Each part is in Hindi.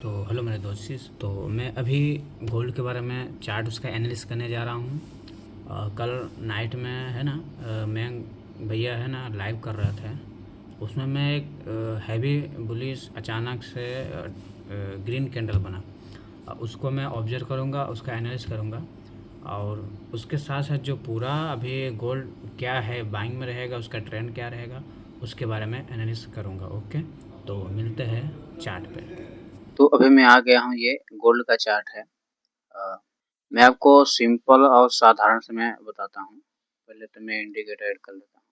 तो हेलो मेरे दोस्त। तो मैं अभी गोल्ड के बारे में चार्ट उसका एनालिसिस करने जा रहा हूँ। कल नाइट में है ना, मैं भैया है ना लाइव कर रहे थे। उसमें मैं एक हैवी बुलिश अचानक से ग्रीन कैंडल बना। उसको मैं ऑब्जर्व करूँगा, उसका एनालिसिस करूँगा और उसके साथ साथ जो पूरा अभी गोल्ड क्या है, बाइंग में रहेगा, उसका ट्रेंड क्या रहेगा, उसके बारे में एनालिसिस करूँगा। ओके, तो मिलते हैं चार्ट पे। तो अभी मैं आ गया हूँ, ये गोल्ड का चार्ट है। मैं आपको सिंपल और साधारण से मैं बताता हूँ। पहले तो मैं इंडिकेटर ऐड कर लेता हूँ।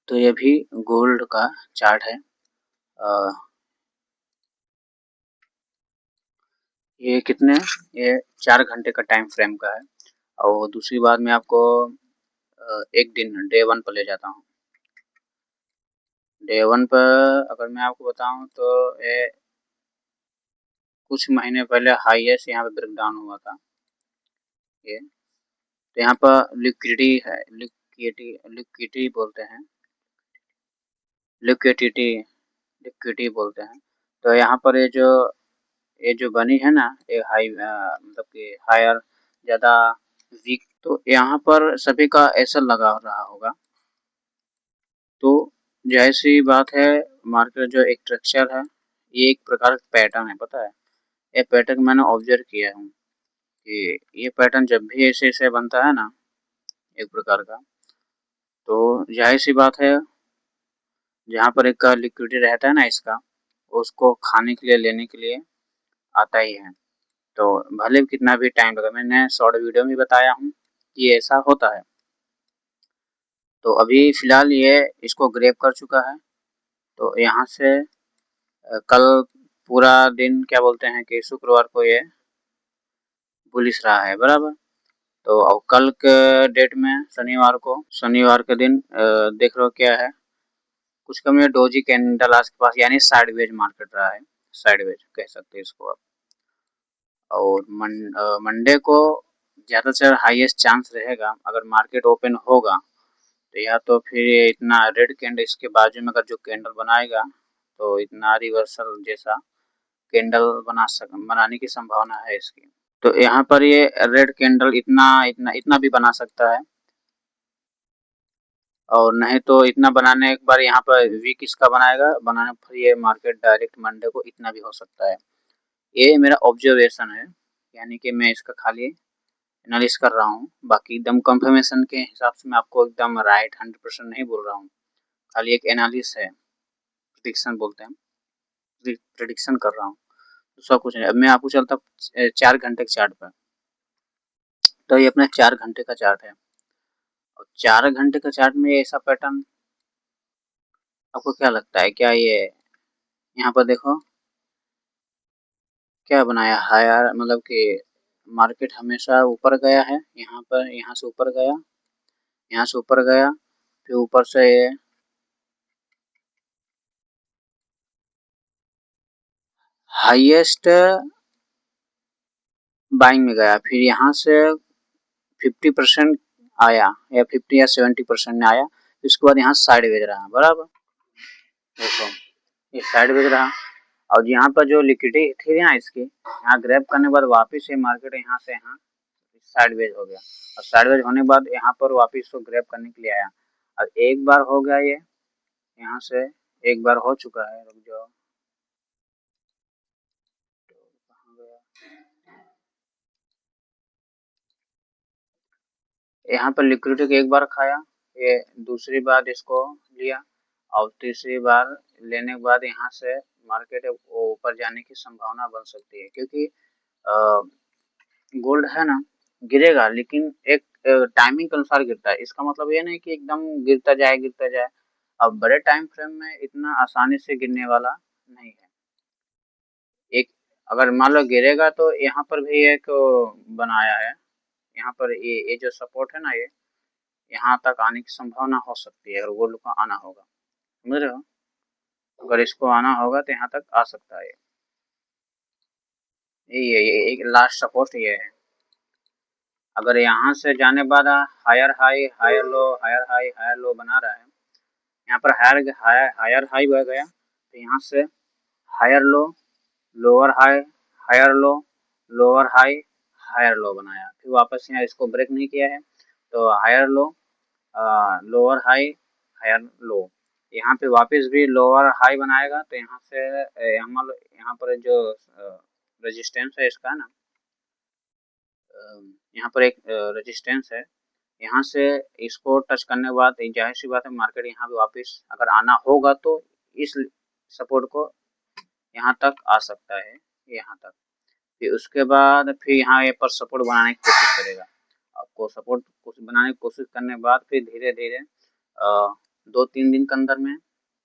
तो ये भी गोल्ड का चार्ट है। अ, ये कितने ये 4 घंटे का टाइम फ्रेम का है। और दूसरी बात मैं आपको एक दिन डे 1 पर ले जाता हूँ। डे 1 पर अगर मैं आपको बताऊँ तो ये कुछ महीने पहले हाईएस्ट यहाँ पे ब्रेक डाउन हुआ था ये। तो यहाँ पर लिक्विडिटी है, लिक्विडिटी बोलते हैं, लिक्विडिटी लिक्विडिटी बोलते हैं। तो यहाँ पर ये जो बनी है ना, ये हाई मतलब कि हायर ज़्यादा वीक, तो यहाँ पर सभी का ऐसा लगा रहा होगा। तो ज़ाहिर-सी बात है, मार्केट जो एक स्ट्रक्चर है, ये एक प्रकार का पैटर्न है, पता है? ये पैटर्न मैंने ऑब्ज़र्व किया हूँ कि ये पैटर्न जब भी ऐसे-ऐसे बनता है ना, एक प्रकार का, तो ज़ाहिर-सी बात है, जहाँ पर एक लिक्विडिटी रहता है ना इसका, उसको खाने के लिए, लेने के लिए आता ही है। तो भले कितना भी टाइम लगा, मैंने शॉर्ट वीडियो में बताया हूँ कि ऐसा होता है। तो अभी फ़िलहाल ये इसको ग्रैब कर चुका है। तो यहाँ से कल पूरा दिन क्या बोलते हैं कि शुक्रवार को ये बुलिश रहा है, बराबर? तो अब कल के डेट में शनिवार के दिन देख लो क्या है, कुछ कम में डोजी कैंडल आज के पास, यानी साइडवेज मार्केट रहा है। साइडवेज कह सकते हैं इसको आप। और मंडे को ज़्यादा से ज़्यादा हाईएस्ट चांस रहेगा, अगर मार्केट ओपन होगा तो या तो फिर ये इतना रेड कैंडल इसके बाजू में अगर जो कैंडल बनाएगा, तो इतना रिवर्सल जैसा कैंडल बनाने की संभावना है इसकी। तो यहाँ पर ये रेड कैंडल इतना इतना इतना भी बना सकता है, और नहीं तो इतना बनाने एक बार यहाँ पर वीक इसका बनाने पर ये मार्केट डायरेक्ट मंडे को इतना भी हो सकता है। ये मेरा ऑब्जर्वेशन है, यानी कि मैं इसका खाली एनालिसिस कर रहा हूँ। बाकी एकदम कंफर्मेशन के हिसाब से मैं आपको एकदम राइट 100% नहीं बोल रहा हूँ, खाली एक एनालिसिस है, प्रेडिक्शन बोलते हैं, प्रेडिक्शन कर रहा हूँ। दूसरा कुछ नहीं। अब मैं आपको चलता 4 घंटे के चार्ट पर। तो ये अपना 4 घंटे का चार्ट है, और 4 घंटे का चार्ट में ऐसा पैटर्न आपको क्या लगता है? क्या ये यहाँ पर देखो क्या बनाया, हायर मतलब कि मार्केट हमेशा ऊपर गया है, यहाँ पर यहाँ से ऊपर गया, यहाँ से ऊपर गया, फिर ऊपर से ये हाईएस्ट बाइंग में गया, फिर यहाँ से 50% आया, या 50 या 70% में आया, उसके बाद यहाँ साइडवेज रहा, बराबर? देखो ये साइडवेज रहा, और यहाँ पर जो लिक्विडिटी थी ना इसकी, यहाँ ग्रैब करने के बाद वापस ये मार्केट यहाँ से यहाँ साइडवेज हो गया, और साइडवेज होने के बाद यहाँ पर वापस इसको ग्रैब करने के लिए आया। और एक बार हो गया ये, यहाँ से एक बार हो चुका है, रुक जाओ, कहाँ गया? यहाँ पर लिक्विडिटी को एक बार खाया, ये दूसरी बार इसको लिया, और तीसरी बार लेने के बाद यहाँ से मार्केट ऊपर जाने की संभावना बन सकती है, क्योंकि गोल्ड है ना, गिरेगा लेकिन एक टाइमिंग के अनुसार गिरता है। इसका मतलब ये नहीं कि एकदम गिरता जाए। अब बड़े टाइम फ्रेम में इतना आसानी से गिरने वाला नहीं है। एक अगर मान लो गिरेगा तो यहाँ पर भी एक बनाया है, यहाँ पर ये जो सपोर्ट है ना, ये यहाँ तक आने की संभावना हो सकती है, अगर गोल्ड को आना होगा, समझ रहे हो? अगर इसको आना होगा तो यहाँ तक आ सकता है। ये एक लास्ट सपोर्ट ये है। अगर यहाँ से जाने बाद higher high higher low higher high higher low बना रहा है, यहाँ पर हायर हायर हायर हाई बह गया, तो यहाँ से higher low lower high higher low lower high higher low बनाया, फिर वापस यहाँ इसको ब्रेक नहीं किया है तो higher low lower high higher low, यहाँ पे वापस भी लोअर हाई बनाएगा, तो यहाँ से यहाँ पर जो रेजिस्टेंस है इसका ना, यहाँ पर एक रेजिस्टेंस है, यहाँ से इसको टच करने के बाद जाहिर सी बात है मार्केट यहाँ पे वापस अगर आना होगा तो इस सपोर्ट को यहाँ तक आ सकता है, यहाँ तक, फिर उसके बाद फिर यहाँ पर सपोर्ट बनाने की कोशिश करेगा। आपको सपोर्ट बनाने की कोशिश करने के बाद फिर धीरे धीरे 2-3 दिन के अंदर में,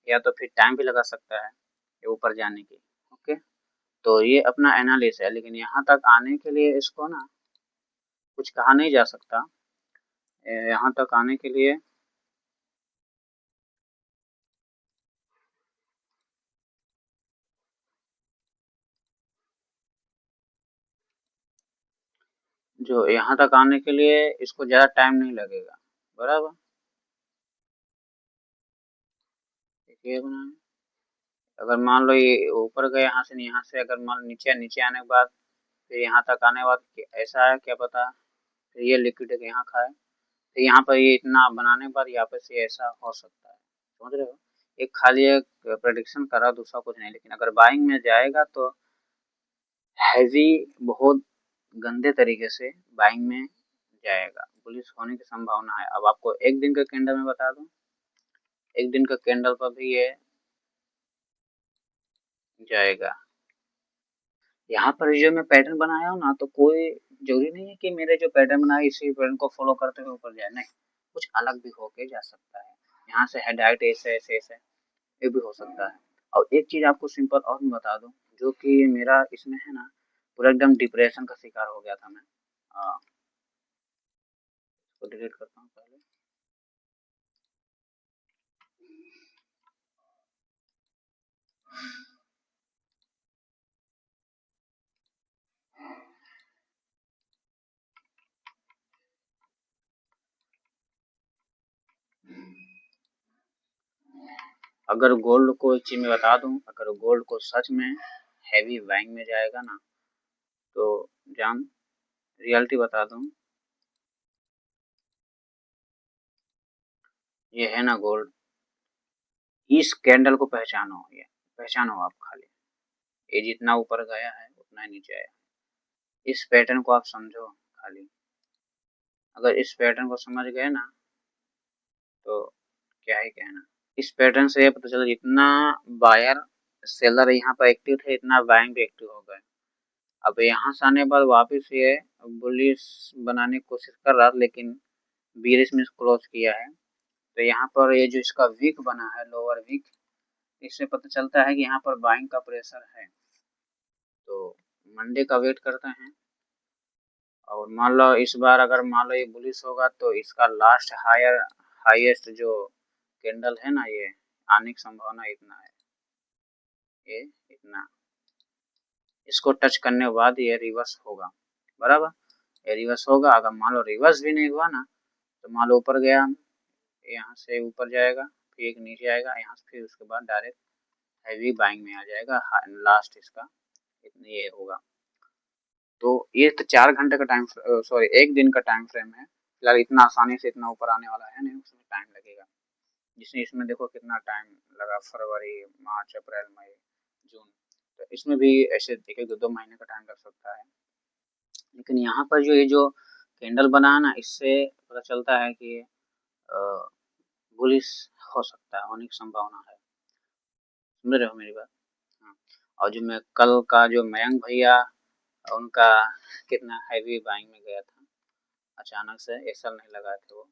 या तो फिर टाइम भी लगा सकता है ये ऊपर जाने की। ओके, तो ये अपना एनालिसिस है, लेकिन यहाँ तक आने के लिए इसको ना कुछ कहा नहीं जा सकता। यहाँ तक आने के लिए जो यहाँ तक आने के लिए इसको ज़्यादा टाइम नहीं लगेगा, बराबर। देखिए बनाए, अगर मान लो ये ऊपर गए यहाँ से अगर मान लो नीचे नीचे आने के बाद फिर यहाँ तक आने के बाद ऐसा है क्या पता फिर ये लिक्विड यहाँ खाए, तो यहाँ पर ये इतना बनाने के बाद यहाँ पे से ऐसा हो सकता है, समझ रहे हो। एक खाली एक प्रेडिक्शन करा, दूसरा कुछ नहीं, लेकिन अगर बाइंग में जाएगा तो हैवी बहुत गंदे तरीके से बाइंग में जाएगा, बुलिश होने की संभावना है। अब आपको एक दिन का कैंडल में बता दूं, एक दिन का कैंडल पर भी ये जाएगा। यहाँ पर जो मैं पैटर्न बनाया हूँ ना, तो कोई जरूरी नहीं है कि मेरे जो पैटर्न बनाया इसी पैटर्न को फॉलो करते हुए ऊपर जाए, नहीं, कुछ अलग भी होके जा सकता है। यहाँ से हेडाइट ऐसे ऐसे ऐसे ये भी हो सकता है। और एक चीज आपको सिंपल और मैं बता दूं, जो कि मेरा इसमें है ना पूरा एकदम डिप्रेशन का शिकार हो गया था मैं। इसको डिलीट करता हूँ पहले। अगर गोल्ड को एक चीज मैं बता दूं, अगर गोल्ड को सच में हैवी बाइंग में जाएगा ना, तो जान रियलिटी बता दूं, ये है ना गोल्ड, इस कैंडल को पहचानो, ये पहचानो आप खाली, ये जितना ऊपर गया है उतना ही नीचे आया, इस पैटर्न को आप समझो खाली। अगर इस पैटर्न को समझ गए ना तो क्या ही कहना। इस पैटर्न से ये पता चला जितना बायर सेलर यहाँ पर एक्टिव थे इतना बाइंग भी एक्टिव हो गए। अब यहाँ से आने के बाद वापस ये बुलिश बनाने की कोशिश कर रहा, लेकिन बीरिश में क्लोज किया है, तो यहाँ पर ये जो इसका वीक बना है लोअर वीक, इससे पता चलता है कि यहाँ पर बाइंग का प्रेशर है। तो मंडे का वेट करते हैं, और मान लो इस बार अगर मान लो ये बुलिश होगा तो इसका लास्ट हाईएस्ट जो कैंडल है ना, ये आने की संभावना इतना है, ये इतना, इसको टच करने के बाद ये रिवर्स होगा, बराबर, ये रिवर्स होगा। अगर मान लो रिवर्स भी नहीं हुआ ना, तो मान लो ऊपर गया, यहाँ से ऊपर जाएगा, फिर एक नीचे आएगा, यहाँ से फिर उसके बाद डायरेक्ट हैवी बाइंग में आ जाएगा, लास्ट इसका इतना ये होगा। तो ये तो 4 घंटे का टाइम, सॉरी 1 दिन का टाइम फ्रेम है, फिलहाल इतना आसानी से इतना ऊपर आने वाला है नहीं, उसमें टाइम लगेगा। जिसमें इसमें देखो कितना टाइम लगा, फरवरी मार्च अप्रैल मई जून, तो इसमें भी ऐसे देखिए 2-2 महीने का टाइम लग सकता है। लेकिन यहाँ पर जो ये जो कैंडल बना है ना, इससे पता चलता है कि बुलिश हो सकता है, होने की संभावना है। समझ रहे हो मेरी बात। हाँ। और जो मैं कल का जो मयंक भैया उनका कितना हैवी बाइंग में गया था, अचानक से एक्सल नहीं लगाए थे वो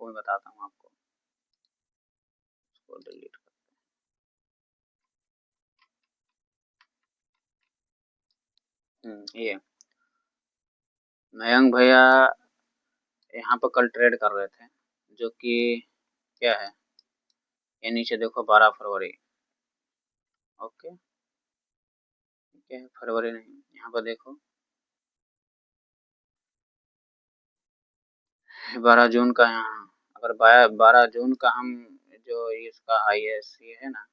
मैं बताता हूँ आपको। इसको डिलीट कर, ये मयंक भैया यहाँ पर कल ट्रेड कर रहे थे, जो कि क्या है, ये नीचे देखो 12 फरवरी, ओके, ठीक है, फरवरी नहीं, यहाँ पर देखो 12 जून का यहाँ अगर 12 जून का हम जो इसका हाईएस्ट ये है ना,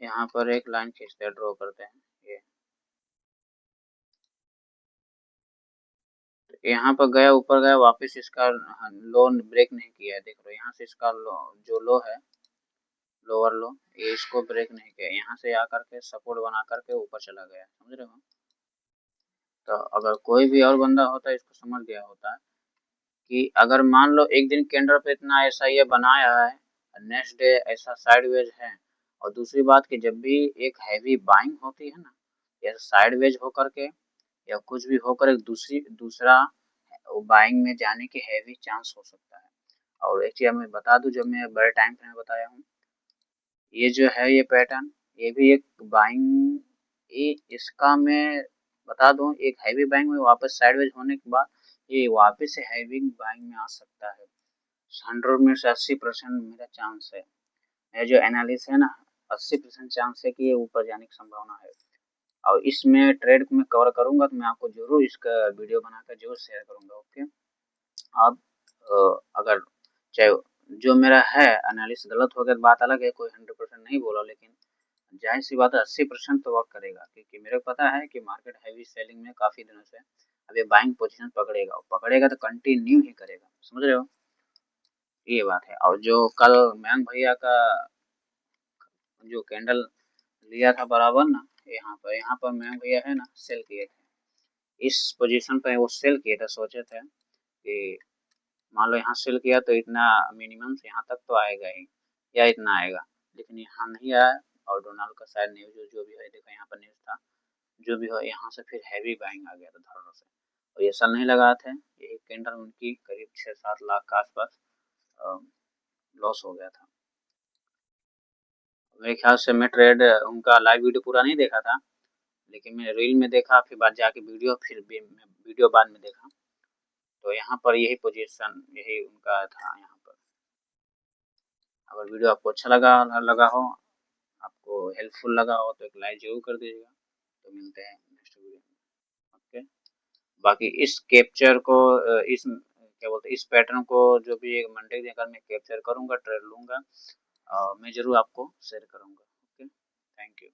यहाँ पर एक लाइन खींचते हैं, ड्रॉ करते हैं ये। यहाँ पर गया, ऊपर गया, वापस इसका लो ब्रेक नहीं किया है, देख लो यहाँ से इसका लो जो लो है, लोअर लो, ये इसको ब्रेक नहीं किया, यहाँ से आकर के सपोर्ट बना करके ऊपर चला गया, समझ रहे हो। तो अगर कोई भी और बंदा होता है इसको समझ गया होता कि अगर मान लो एक दिन कैंडल पे इतना ऐसा ये बनाया है, नेक्स्ट डे ऐसा साइडवेज है, और दूसरी बात कि जब भी एक हैवी बाइंग होती है ना, या साइडवेज होकर के या कुछ भी होकर एक दूसरा बाइंग में जाने की हैवी चांस हो सकता है। और एक चीज मैं बता दूं, जब मैं बड़े टाइम पे बताया हूँ, ये जो है ये पैटर्न, ये भी एक बाइंग, ये इसका मैं बता दूं, एक हैवी बाइंग में वापस साइडवेज होने के बाद ये वापस से हैवी बाइंग में आ सकता है। 100 में से 80% मेरा चांस है, मेरा जो एनालिसिस है ना, 80% चांस है कि ये ऊपर जाने की संभावना है। और इसमें ट्रेड को मैं कवर करूंगा तो मैं आपको जरूर इसका वीडियो बनाकर जरूर शेयर करूंगा। ओके, आप अगर चाहे जो मेरा है एनालिसिस गलत हो गया तो बात अलग है, कोई 100% नहीं बोला, लेकिन जाहिर सी बात है 80% तो वर्क करेगा, क्योंकि मेरे को पता है कि मार्केट हैवी सेलिंग में काफी दिनों से, अब ये बाइंग पोजीशन पकड़ेगा, और पकड़ेगा तो कंटिन्यू ही करेगा, समझ रहे हो, ये बात है। और जो कल मयंक भैया का जो कैंडल लिया था बराबर ना, यहाँ पर मयंक भैया है ना सेल किए थे, इस पोजीशन पे वो सेल किए थे, सोचे थे कि मान लो यहाँ सेल किया तो इतना मिनिमम से यहाँ तक तो आएगा ही, या इतना आएगा, लेकिन यहाँ नहीं आया। और डोनाल्ड का शायद न्यूज जो भी है, देखो यहाँ पर न्यूज था, जो भी हो, यहाँ से फिर हैवी बाइंग आ गया था धड़ों से, और ये सल नहीं लगा थे, यही कैंडल उनकी करीब 6-7 लाख के आसपास लॉस हो गया था। मेरे ख्याल से मैं ट्रेड उनका लाइव वीडियो पूरा नहीं देखा था, लेकिन मैं रील में देखा, फिर बाद जाके वीडियो, फिर भी मैं वीडियो बाद में देखा, तो यहाँ पर यही पोजीशन, यही उनका था यहाँ पर। अगर वीडियो आपको अच्छा लगा हो, आपको हेल्पफुल लगा हो, तो एक लाइक जरूर कर दीजिएगा। तो मिलते हैं नेक्स्ट वीडियो में। ओके, बाकी इस कैप्चर को इस क्या बोलते हैं, इस पैटर्न को जो भी एक मंडे के अगर मैं कैप्चर करूंगा, ट्रेड लूंगा, मैं जरूर आपको शेयर करूंगा। Okay, thank you.